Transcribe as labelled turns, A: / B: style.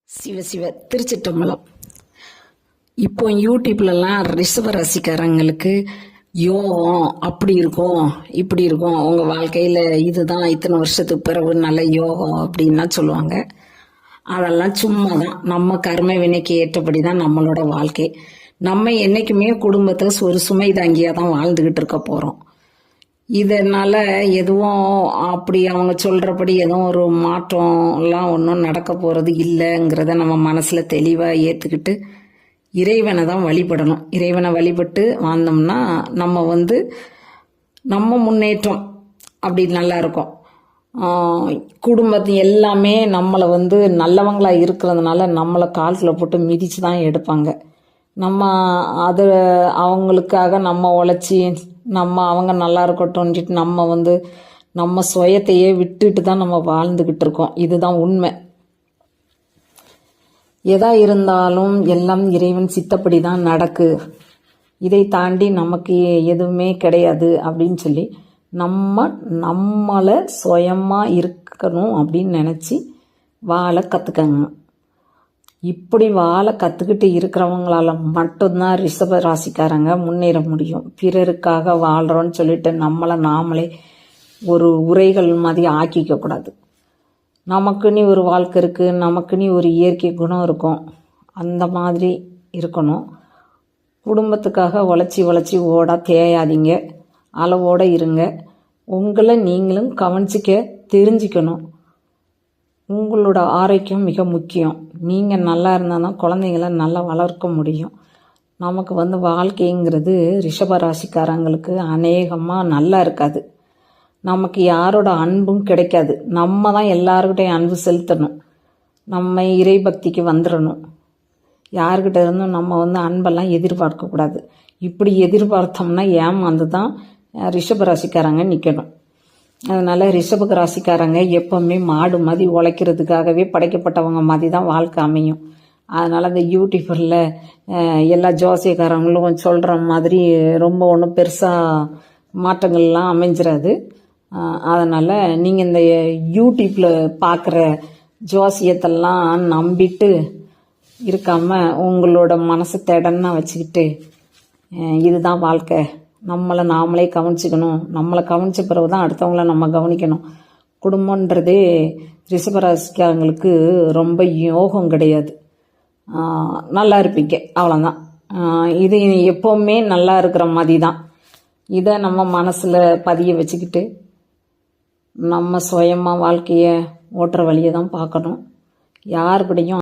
A: சிவ சிவ திருச்சிற்றம்பலம். இப்போ யூடியூப்லலாம் ரிஷப ராசிக்காரங்களுக்கு யோகம் அப்படி இருக்கும் இப்படி இருக்கும், உங்கள் வாழ்க்கையில் இதுதான் இத்தனை வருஷத்துக்கு பிறகு நல்ல யோகம் அப்படின்னா சொல்லுவாங்க. அதெல்லாம் சும்மா தான். நம்ம கர்ம வினைக்கு ஏற்றபடி தான் நம்மளோட வாழ்க்கை. நம்ம என்றைக்குமே குடும்பத்தில் ஒரு சுமை தாங்கியாக தான் வாழ்ந்துக்கிட்டு இருக்க போகிறோம். இதனால் எதுவும் அப்படி அவங்க சொல்கிறபடி எதுவும் ஒரு மாற்றம்லாம் ஒன்றும் நடக்க போகிறது இல்லைங்கிறத நம்ம மனசில் தெளிவாக ஏற்றுக்கிட்டு இறைவனை தான் வழிபடணும். இறைவனை வழிபட்டு வாழ்ந்தோம்னா நம்ம முன்னேற்றம் அப்படி நல்லா இருக்கும். குடும்பத்து எல்லாமே நம்மளை நல்லவங்களாக இருக்கிறதுனால நம்மளை காலத்தில் போட்டு மிதித்து தான் எடுப்பாங்க. நம்ம அது அவங்களுக்காக நம்ம உழைச்சி அவங்க நல்லா இருக்கட்டும்ன்ட்டு நம்ம சுயத்தையே விட்டுட்டு தான் நம்ம வாழ்ந்துக்கிட்டு இருக்கோம். இதுதான் உண்மை. எதா இருந்தாலும் எல்லாம் இறைவன் சித்தப்படி தான் நடக்கு, இதை தாண்டி நமக்கு எதுவுமே கிடையாது அப்படின்னு சொல்லி நம்மளை சுயமாக இருக்கணும் அப்படின்னு நினச்சி வாழ கற்றுக்கங்க. இப்படி வாழ கற்றுக்கிட்டு இருக்கிறவங்களால மட்டும்தான் ரிஷப ராசிக்காரங்க முன்னேற முடியும். பிறருக்காக வாழ்கிறோன்னு சொல்லிட்டு நம்மளை நாமளே ஒரு உரைகள் மாதிரி ஆக்கிக்கக்கூடாது. நமக்குன்னு ஒரு வாழ்க்கை இருக்குது, நமக்குன்னு ஒரு இயற்கை குணம் இருக்கும், அந்த மாதிரி இருக்கணும். குடும்பத்துக்காக உழைச்சி ஓட தேயாதீங்க, அளவோடு இருங்க. உங்களை நீங்களும் கவனிச்சிக்க தெரிஞ்சுக்கணும். உங்களோட ஆரோக்கியம் மிக முக்கியம். நீங்கள் நல்லா இருந்தால் தான் குழந்தைங்கள நல்லா வளர்க்க முடியும். நமக்கு வாழ்க்கைங்கிறது ரிஷபராசிக்காரங்களுக்கு அநேகமாக நல்லா இருக்காது. நமக்கு யாரோட அன்பும் கிடைக்காது. நம்ம தான் எல்லாருக்கிட்டையும் அன்பு செலுத்தணும். நம்ம இறை பக்திக்கு வந்துடணும். யாருக்கிட்ட இருந்தும் நம்ம அன்பெல்லாம் எதிர்பார்க்கக்கூடாது. இப்படி எதிர்பார்த்தோம்னா ஏமாந்து தான் ரிஷபராசிக்காரங்க நிற்கணும். அதனால் ரிஷப ராசிக்காரங்க எப்போவுமே மாடு மாதிரி உழைக்கிறதுக்காகவே படைக்கப்பட்டவங்க மாதிரி தான் வாழ்க்கை அமையும். அதனால் அந்த யூடியூபரில் எல்லா ஜோசியக்காரங்களும் சொல்கிற மாதிரி ரொம்ப ஒன்றும் பெருசாக மாற்றங்கள்லாம் அமைஞ்சிடாது. அதனால் நீங்கள் இந்த யூடியூப்பில் பார்க்குற ஜோசியத்தெல்லாம் நம்பிட்டு இருக்காமல் உங்களோட மனசை தேடன்னா வச்சுக்கிட்டு இதுதான் வாழ்க்கை, நம்மளை நாமளே கவனிச்சுக்கணும், நம்மளை கவனித்த பிறகு தான் அடுத்தவங்கள நம்ம கவனிக்கணும். குடும்பன்றதே ரிஷபராசிக்காரங்களுக்கு ரொம்ப யோகம் கிடையாது. நல்லா இருப்பீங்க, அவ்வளோதான். இது எப்போவுமே நல்லா இருக்கிற மாதிரி தான். இதை நம்ம மனசில் பதிய வச்சுக்கிட்டு நம்ம சுயமாக வாழ்க்கையை ஓட்டுற வழியை தான் பார்க்கணும். யாருபடியும்